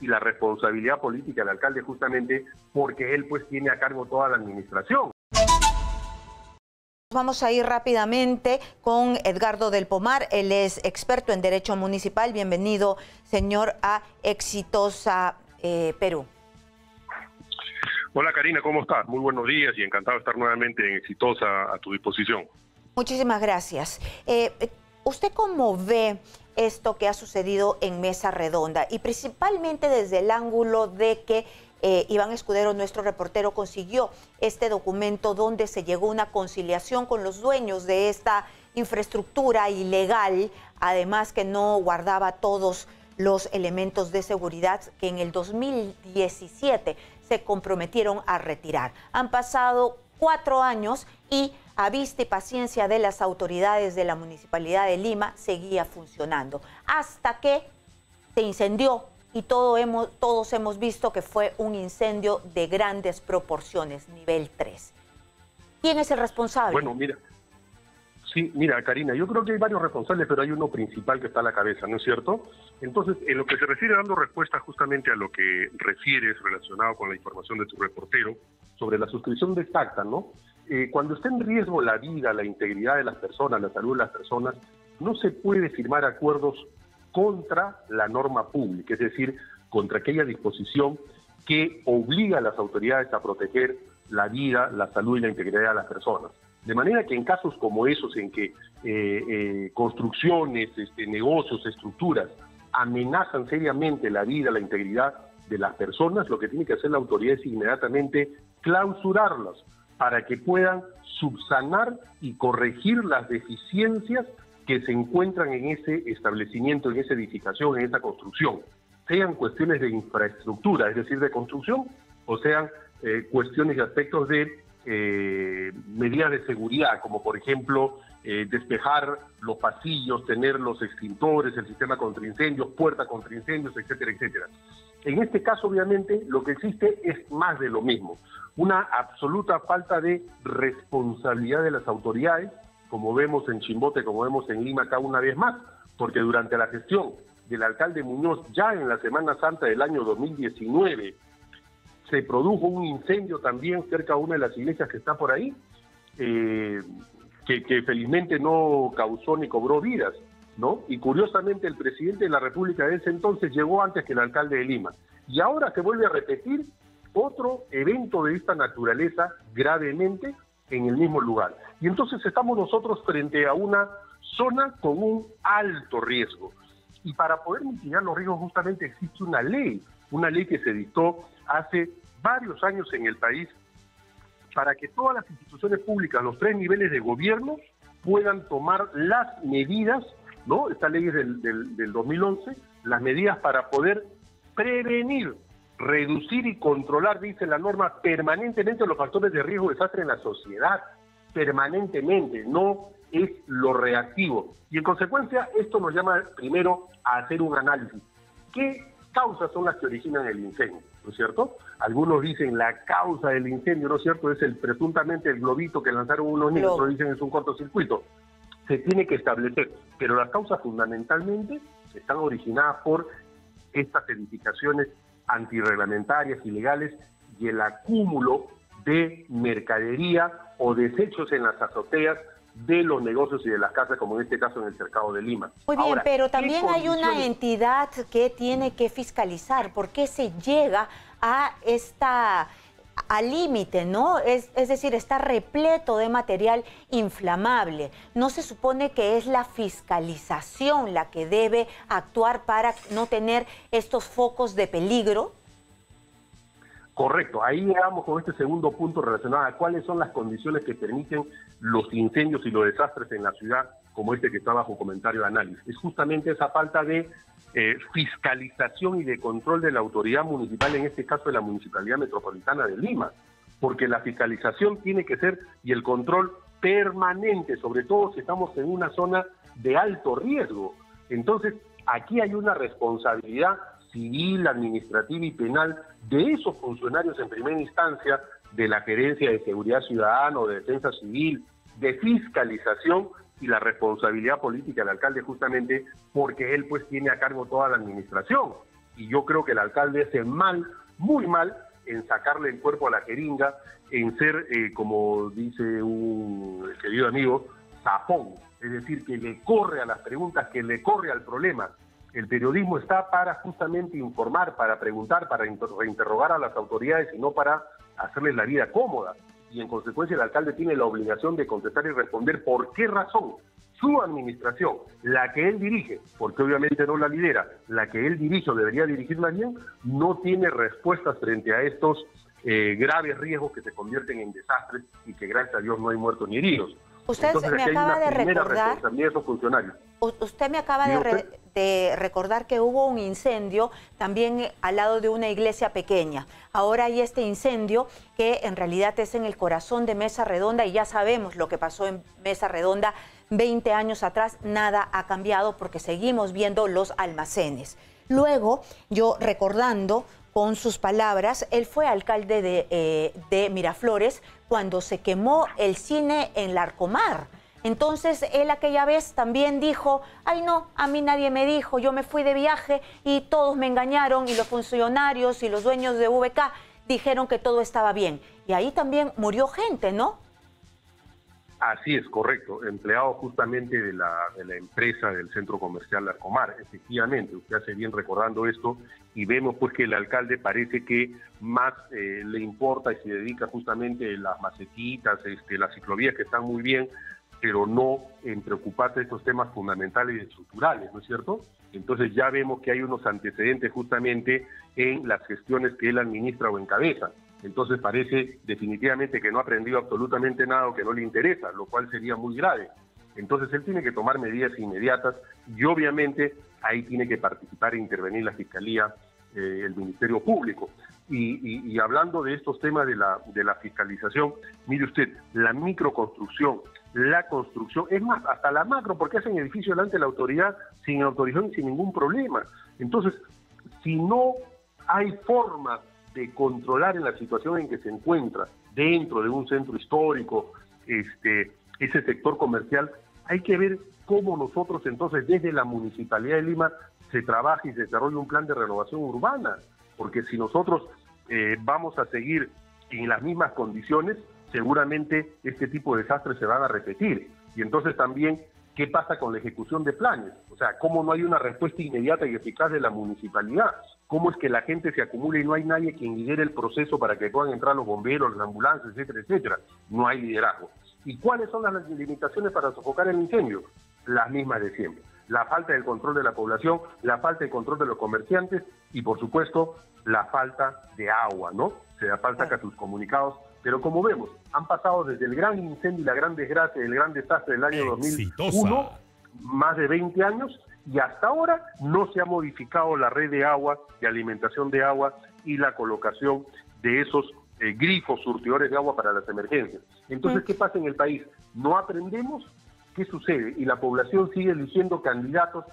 y la responsabilidad política del alcalde justamente porque él pues tiene a cargo toda la administración. Vamos a ir rápidamente con Edgardo del Pomar, él es experto en Derecho Municipal. Bienvenido, señor, a Exitosa Perú. Hola Karina, ¿cómo estás? Muy buenos días y encantado de estar nuevamente en Exitosa a tu disposición. Muchísimas gracias. ¿Usted cómo ve esto que ha sucedido en Mesa Redonda? Y principalmente desde el ángulo de que Iván Escudero, nuestro reportero, consiguió este documento donde se llegó a una conciliación con los dueños de esta infraestructura ilegal, además que no guardaba todos los elementos de seguridad que en el 2017 se comprometieron a retirar. Han pasado 4 años y a vista y paciencia de las autoridades de la Municipalidad de Lima seguía funcionando, hasta que se incendió y todos hemos visto que fue un incendio de grandes proporciones, nivel 3. ¿Quién es el responsable? Bueno, mira, Karina, yo creo que hay varios responsables, pero hay uno principal que está a la cabeza, ¿no es cierto? Entonces, en lo que se refiere, dando respuesta justamente a lo que refieres relacionado con la información de tu reportero sobre la suscripción de esta acta, ¿no? Cuando está en riesgo la vida, la integridad de las personas, la salud de las personas, no se puede firmar acuerdos contra la norma pública, es decir, contra aquella disposición que obliga a las autoridades a proteger la vida, la salud y la integridad de las personas. De manera que en casos como esos, en que construcciones, negocios, estructuras amenazan seriamente la vida, la integridad de las personas, lo que tiene que hacer la autoridad es inmediatamente clausurarlas para que puedan subsanar y corregir las deficiencias que se encuentran en ese establecimiento, en esa edificación, en esa construcción, sean cuestiones de infraestructura, es decir, de construcción, o sean cuestiones y aspectos de medidas de seguridad, como por ejemplo despejar los pasillos, tener los extintores, el sistema contra incendios, puerta contra incendios, etcétera, etcétera. En este caso, obviamente, lo que existe es más de lo mismo, una absoluta falta de responsabilidad de las autoridades, como vemos en Chimbote, como vemos en Lima acá una vez más, porque durante la gestión del alcalde Muñoz, ya en la Semana Santa del año 2019, se produjo un incendio también cerca de una de las iglesias que está por ahí, que felizmente no causó ni cobró vidas, ¿no? Y curiosamente el presidente de la República de ese entonces llegó antes que el alcalde de Lima. Y ahora se vuelve a repetir otro evento de esta naturaleza gravemente en el mismo lugar. Y entonces estamos nosotros frente a una zona con un alto riesgo. Y para poder mitigar los riesgos justamente existe una ley que se dictó hace varios años en el país para que todas las instituciones públicas, los 3 niveles de gobierno, puedan tomar las medidas, ¿no? Esta ley es del 2011, las medidas para poder prevenir, reducir y controlar, dice la norma, permanentemente los factores de riesgo de desastre en la sociedad, permanentemente, no es lo reactivo. Y en consecuencia, esto nos llama primero a hacer un análisis. ¿Qué causas son las que originan el incendio? ¿No es cierto? Algunos dicen la causa del incendio, ¿no es cierto? Es presuntamente el globito que lanzaron unos niños, otros dicen es un cortocircuito. Se tiene que establecer, pero las causas fundamentalmente están originadas por estas edificaciones antirreglamentarias, ilegales, y el acúmulo de mercadería o desechos en las azoteas de los negocios y de las casas, como en este caso en el Cercado de Lima. Muy bien, ahora, pero también hay una entidad que tiene que fiscalizar. ¿Por qué se llega a al límite, ¿no? Es decir, está repleto de material inflamable. ¿No se supone que es la fiscalización la que debe actuar para no tener estos focos de peligro? Correcto, ahí llegamos con este segundo punto relacionado a cuáles son las condiciones que permiten los incendios y los desastres en la ciudad, como este que está bajo comentario de análisis. Es justamente esa falta de fiscalización y de control de la autoridad municipal, en este caso de la Municipalidad Metropolitana de Lima, porque la fiscalización tiene que ser, y el control permanente, sobre todo si estamos en una zona de alto riesgo. Entonces, aquí hay una responsabilidad civil, administrativa y penal de esos funcionarios en primera instancia, de la Gerencia de Seguridad Ciudadana o de Defensa Civil, de fiscalización, y la responsabilidad política del alcalde justamente porque él pues tiene a cargo toda la administración. y yo creo que el alcalde hace mal, muy mal, en sacarle el cuerpo a la jeringa, en ser, como dice un querido amigo, zafón, es decir, que le corre a las preguntas, que le corre al problema. El periodismo está para justamente informar, para preguntar, para reinterrogar a las autoridades y no para hacerles la vida cómoda. Y en consecuencia el alcalde tiene la obligación de contestar y responder por qué razón su administración, la que él dirige, porque obviamente no la lidera, la que él dirige o debería dirigirla bien, no tiene respuestas frente a estos graves riesgos que se convierten en desastres y que gracias a Dios no hay muertos ni heridos. Usted Entonces, me acaba de recordar, de esos funcionarios. Usted me acaba de recordar que hubo un incendio también al lado de una iglesia pequeña. Ahora hay este incendio que en realidad es en el corazón de Mesa Redonda y ya sabemos lo que pasó en Mesa Redonda 20 años atrás. Nada ha cambiado porque seguimos viendo los almacenes. Luego, yo recordando con sus palabras, él fue alcalde de Miraflores cuando se quemó el cine en Larcomar. Entonces, él aquella vez también dijo, ay no, a mí nadie me dijo, yo me fui de viaje y todos me engañaron y los funcionarios y los dueños de VK dijeron que todo estaba bien. Y ahí también murió gente, ¿no? Así es, correcto. Empleado justamente de la empresa del centro comercial Larcomar. Efectivamente, usted hace bien recordando esto y vemos pues que el alcalde parece que más le importa y se dedica justamente a las macetitas, las ciclovías que están muy bien, pero no en preocuparse de estos temas fundamentales y estructurales, ¿no es cierto? Entonces ya vemos que hay unos antecedentes justamente en las gestiones que él administra o encabeza. Entonces parece definitivamente que no ha aprendido absolutamente nada o que no le interesa, lo cual sería muy grave. Entonces él tiene que tomar medidas inmediatas y obviamente ahí tiene que participar e intervenir la Fiscalía, el Ministerio Público. Y hablando de estos temas de la fiscalización, mire usted, la microconstrucción, la construcción, es más, hasta la macro, porque hacen edificios delante de la autoridad sin autorización y sin ningún problema. Entonces, si no hay forma de controlar en la situación en que se encuentra dentro de un centro histórico, ese sector comercial, hay que ver cómo nosotros entonces desde la Municipalidad de Lima se trabaja y se desarrolla un plan de renovación urbana, porque si nosotros vamos a seguir en las mismas condiciones, seguramente este tipo de desastres se van a repetir. Y entonces también, ¿qué pasa con la ejecución de planes? O sea, ¿cómo no hay una respuesta inmediata y eficaz de la municipalidad? ¿Cómo es que la gente se acumula y no hay nadie quien lidere el proceso para que puedan entrar los bomberos, las ambulancias, etcétera, etcétera? No hay liderazgo. ¿Y cuáles son las limitaciones para sofocar el incendio? Las mismas de siempre. La falta del control de la población, la falta de control de los comerciantes y, por supuesto, la falta de agua, ¿no? Se da falta que a sus comunicados. Pero como vemos, han pasado desde el gran incendio y la gran desgracia, el gran desastre del año 2001, más de 20 años, y hasta ahora no se ha modificado la red de agua, de alimentación de agua y la colocación de esos grifos surtidores de agua para las emergencias. Entonces, ¿qué pasa en el país? No aprendemos. ¿Qué sucede? Y la población sigue eligiendo candidatos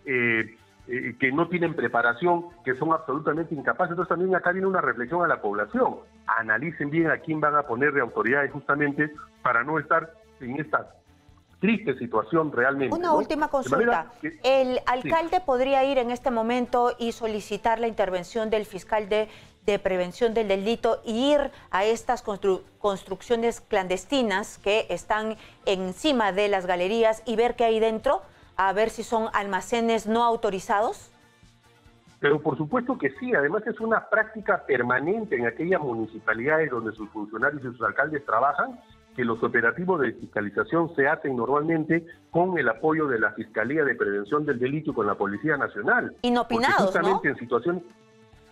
que no tienen preparación, que son absolutamente incapaces. Entonces también acá viene una reflexión a la población. Analicen bien a quién van a poner de autoridades justamente para no estar en esta triste situación realmente. Una última consulta. ¿El alcalde podría ir en este momento y solicitar la intervención del fiscal de prevención del delito y ir a estas construcciones clandestinas que están encima de las galerías y ver qué hay dentro, a ver si son almacenes no autorizados? Pero por supuesto que sí, además es una práctica permanente en aquellas municipalidades donde sus funcionarios y sus alcaldes trabajan, que los operativos de fiscalización se hacen normalmente con el apoyo de la Fiscalía de Prevención del Delito y con la Policía Nacional. Inopinados, justamente, ¿no? En situaciones...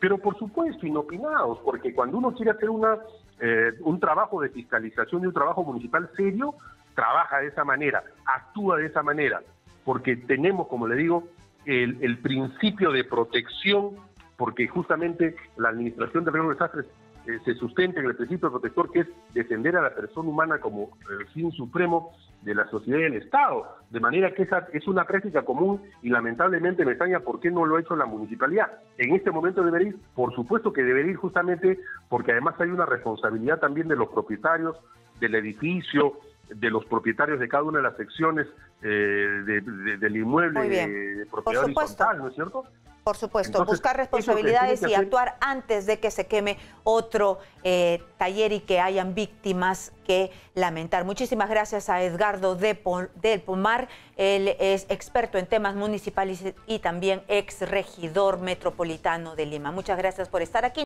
Pero por supuesto, inopinados, porque cuando uno quiere hacer un trabajo de fiscalización y un trabajo municipal serio, trabaja de esa manera, actúa de esa manera, porque tenemos, como le digo, el principio de protección, porque justamente la administración de riesgos de desastres se sustenta en el principio protector, que es defender a la persona humana como el fin supremo de la sociedad y del Estado. De manera que esa es una práctica común y lamentablemente me extraña por qué no lo ha hecho la municipalidad. En este momento debería ir, por supuesto que debería ir justamente porque además hay una responsabilidad también de los propietarios del edificio, de los propietarios de cada una de las secciones del inmueble de propiedad horizontal, ¿no es cierto? Por supuesto, Entonces, buscar eso es lo que responsabilidades tiene y que hacer. actuar antes de que se queme otro taller y que hayan víctimas que lamentar. Muchísimas gracias a Edgardo del Pomar. Él es experto en temas municipales y también ex regidor metropolitano de Lima. Muchas gracias por estar aquí.